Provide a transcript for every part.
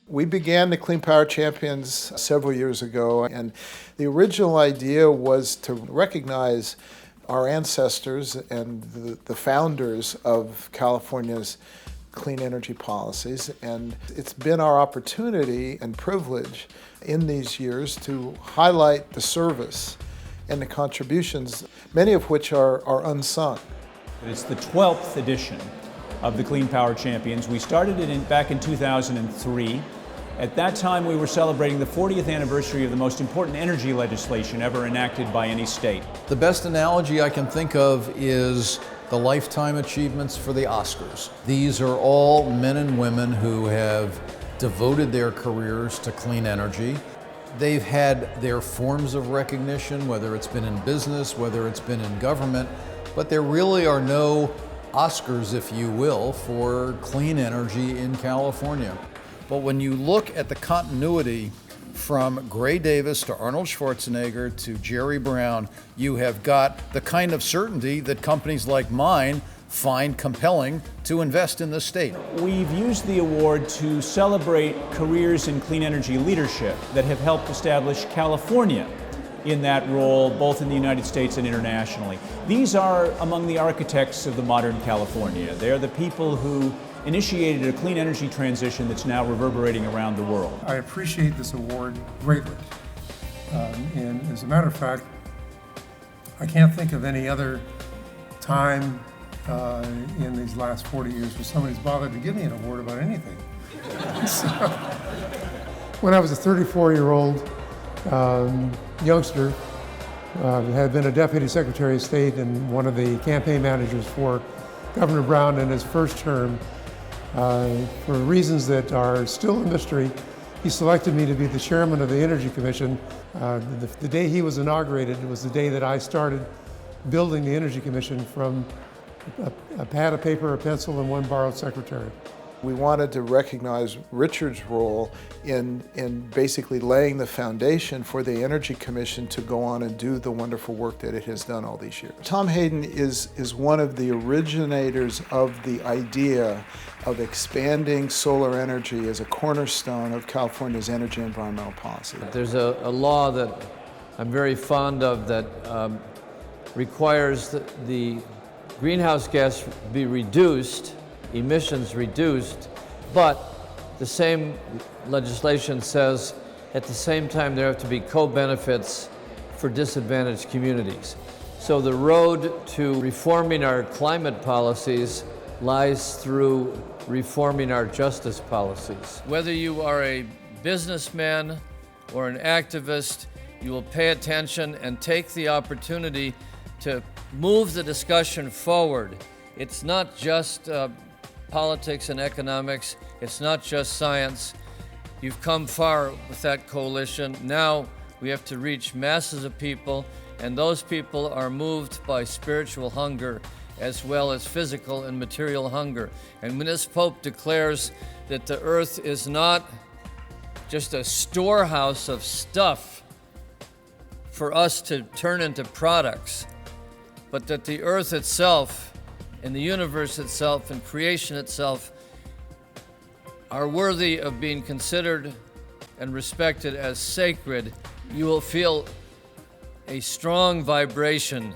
We began the Clean Power Champions several years ago, and the original idea was to recognize our ancestors and the founders of California's clean energy policies. And it's been our opportunity and privilege in these years to highlight the service and the contributions, many of which are unsung. It's the 12th edition of the Clean Power Champions. We started it back in 2003. At that time, we were celebrating the 40th anniversary of the most important energy legislation ever enacted by any state. The best analogy I can think of is the lifetime achievements for the Oscars. These are all men and women who have devoted their careers to clean energy. They've had their forms of recognition, whether it's been in business, whether it's been in government, but there really are no Oscars, if you will, for clean energy in California. But when you look at the continuity from Gray Davis to Arnold Schwarzenegger to Jerry Brown, you have got the kind of certainty that companies like mine find compelling to invest in the state. We've used the award to celebrate careers in clean energy leadership that have helped establish California in that role, both in the United States and internationally. These are among the architects of the modern California. They're the people who initiated a clean energy transition that's now reverberating around the world. I appreciate this award greatly. And as a matter of fact, I can't think of any other time in these last 40 years where somebody's bothered to give me an award about anything. So, when I was a 34-year-old youngster, had been a deputy secretary of state and one of the campaign managers for Governor Brown in his first term. For reasons that are still a mystery, he selected me to be the chairman of the Energy Commission. The day he was inaugurated was the day that I started building the Energy Commission from a pad of paper, a pencil, and one borrowed secretary. We wanted to recognize Richard's role in basically laying the foundation for the Energy Commission to go on and do the wonderful work that it has done all these years. Tom Hayden is one of the originators of the idea of expanding solar energy as a cornerstone of California's energy and environmental policy. There's a law that I'm very fond of that requires that the greenhouse gas be reduced, emissions reduced, but the same legislation says at the same time there have to be co-benefits for disadvantaged communities. So the road to reforming our climate policies lies through reforming our justice policies. Whether you are a businessman or an activist, you will pay attention and take the opportunity to move the discussion forward. It's not just politics and economics. It's not just science. You've come far with that coalition. Now we have to reach masses of people, and those people are moved by spiritual hunger as well as physical and material hunger. And when this Pope declares that the earth is not just a storehouse of stuff for us to turn into products, but that the earth itself and the universe itself and creation itself are worthy of being considered and respected as sacred, you will feel a strong vibration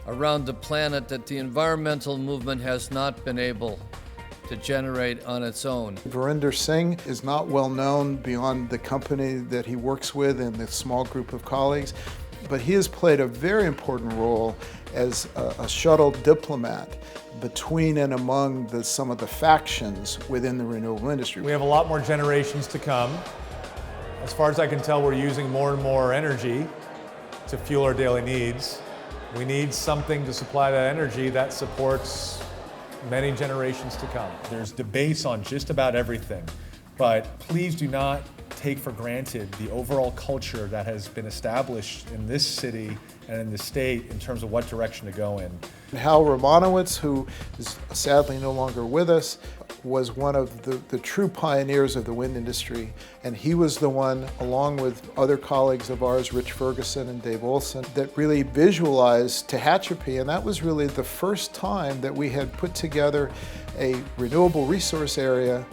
around the planet that the environmental movement has not been able to generate on its own. Verinder Singh is not well known beyond the company that he works with and the small group of colleagues, but he has played a very important role as a shuttle diplomat between and among some of the factions within the renewable industry. We have a lot more generations to come. As far as I can tell, we're using more and more energy to fuel our daily needs. We need something to supply that energy that supports many generations to come. There's debates on just about everything, but please do not take for granted the overall culture that has been established in this city and in the state in terms of what direction to go in. Hal Romanowitz, who is sadly no longer with us, was one of the true pioneers of the wind industry, and he was the one, along with other colleagues of ours, Rich Ferguson and Dave Olson, that really visualized Tehachapi, and that was really the first time that we had put together a renewable resource area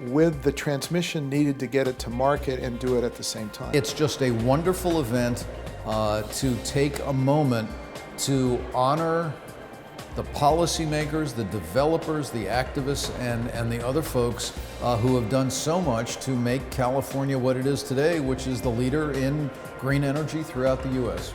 with the transmission needed to get it to market and do it at the same time. It's just a wonderful event to take a moment to honor the policymakers, the developers, the activists, and the other folks who have done so much to make California what it is today, which is the leader in green energy throughout the U.S.